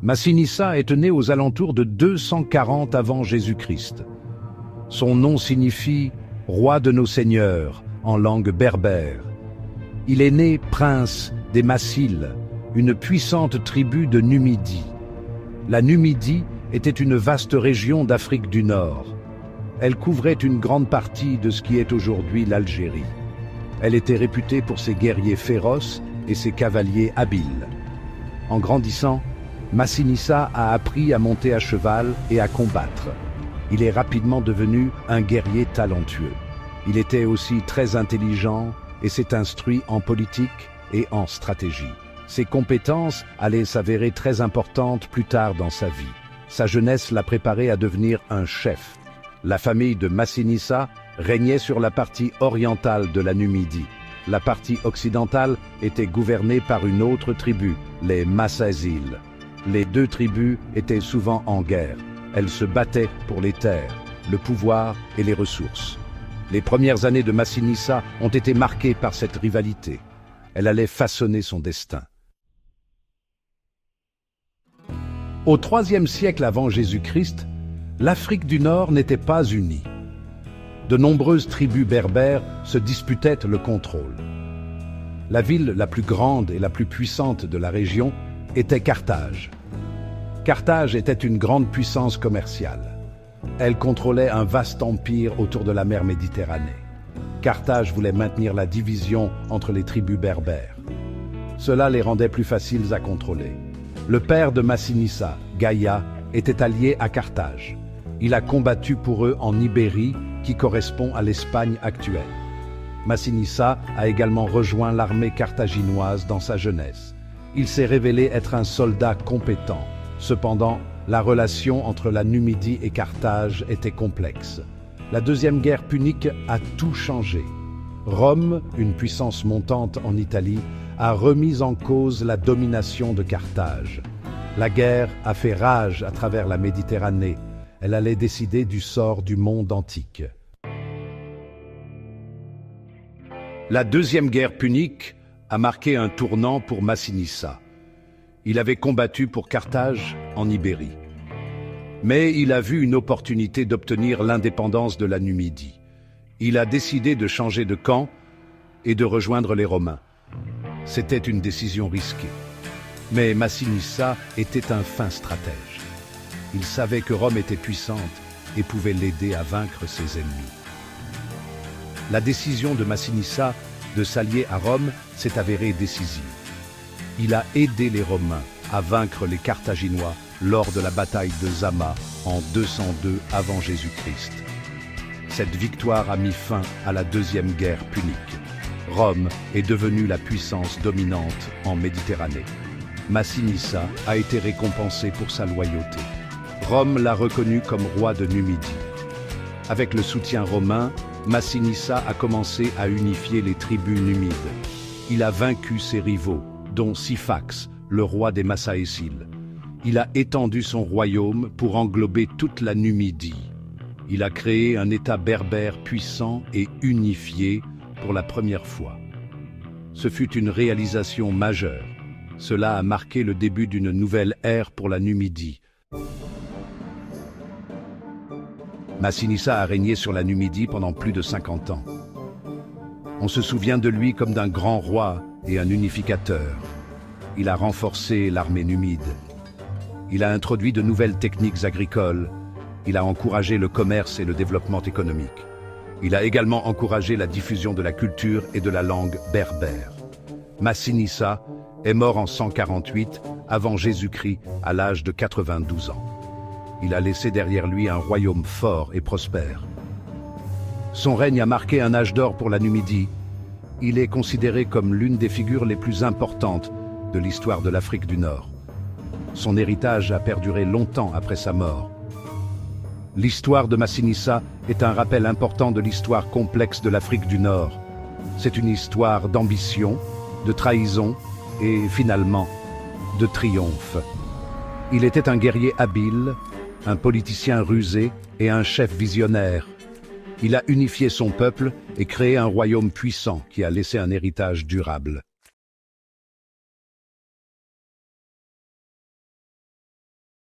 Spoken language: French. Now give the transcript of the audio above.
Massinissa est né aux alentours de 240 avant Jésus-Christ. Son nom signifie « roi de nos seigneurs » en langue berbère. Il est né prince des Massiles, une puissante tribu de Numidie. La Numidie était une vaste région d'Afrique du Nord. Elle couvrait une grande partie de ce qui est aujourd'hui l'Algérie. Elle était réputée pour ses guerriers féroces et ses cavaliers habiles. En grandissant, Massinissa a appris à monter à cheval et à combattre. Il est rapidement devenu un guerrier talentueux. Il était aussi très intelligent et s'est instruit en politique et en stratégie. Ses compétences allaient s'avérer très importantes plus tard dans sa vie. Sa jeunesse l'a préparé à devenir un chef. La famille de Massinissa régnait sur la partie orientale de la Numidie. La partie occidentale était gouvernée par une autre tribu, les Massaziles. Les deux tribus étaient souvent en guerre. Elles se battaient pour les terres, le pouvoir et les ressources. Les premières années de Massinissa ont été marquées par cette rivalité. Elle allait façonner son destin. Au IIIe siècle avant Jésus-Christ, l'Afrique du Nord n'était pas unie. De nombreuses tribus berbères se disputaient le contrôle. La ville la plus grande et la plus puissante de la région était Carthage. Carthage était une grande puissance commerciale. Elle contrôlait un vaste empire autour de la mer Méditerranée. Carthage voulait maintenir la division entre les tribus berbères. Cela les rendait plus faciles à contrôler. Le père de Massinissa, Gaïa, était allié à Carthage. Il a combattu pour eux en Ibérie, qui correspond à l'Espagne actuelle. Massinissa a également rejoint l'armée carthaginoise dans sa jeunesse. Il s'est révélé être un soldat compétent. Cependant, la relation entre la Numidie et Carthage était complexe. La deuxième guerre punique a tout changé. Rome, une puissance montante en Italie, a remis en cause la domination de Carthage. La guerre a fait rage à travers la Méditerranée. Elle allait décider du sort du monde antique. La deuxième guerre punique a marqué un tournant pour Massinissa. Il avait combattu pour Carthage en Ibérie. Mais il a vu une opportunité d'obtenir l'indépendance de la Numidie. Il a décidé de changer de camp et de rejoindre les Romains. C'était une décision risquée. Mais Massinissa était un fin stratège. Il savait que Rome était puissante et pouvait l'aider à vaincre ses ennemis. La décision de Massinissa de s'allier à Rome s'est avérée décisive. Il a aidé les Romains à vaincre les Carthaginois lors de la bataille de Zama en 202 avant Jésus-Christ. Cette victoire a mis fin à la deuxième guerre punique. Rome est devenue la puissance dominante en Méditerranée. Massinissa a été récompensé pour sa loyauté. Rome l'a reconnu comme roi de Numidie. Avec le soutien romain, Massinissa a commencé à unifier les tribus numides. Il a vaincu ses rivaux, dont Syphax, le roi des Massaéciles. Il a étendu son royaume pour englober toute la Numidie. Il a créé un État berbère puissant et unifié pour la première fois. Ce fut une réalisation majeure. Cela a marqué le début d'une nouvelle ère pour la Numidie. Massinissa a régné sur la Numidie pendant plus de 50 ans. On se souvient de lui comme d'un grand roi et un unificateur. Il a renforcé l'armée numide. Il a introduit de nouvelles techniques agricoles. Il a encouragé le commerce et le développement économique. Il a également encouragé la diffusion de la culture et de la langue berbère. Massinissa est mort en 148 avant Jésus-Christ à l'âge de 92 ans. Il a laissé derrière lui un royaume fort et prospère. Son règne a marqué un âge d'or pour la Numidie. Il est considéré comme l'une des figures les plus importantes de l'histoire de l'Afrique du Nord. Son héritage a perduré longtemps après sa mort. L'histoire de Massinissa est un rappel important de l'histoire complexe de l'Afrique du Nord. C'est une histoire d'ambition, de trahison et finalement de triomphe. Il était un guerrier habile, un politicien rusé et un chef visionnaire. Il a unifié son peuple et créé un royaume puissant qui a laissé un héritage durable.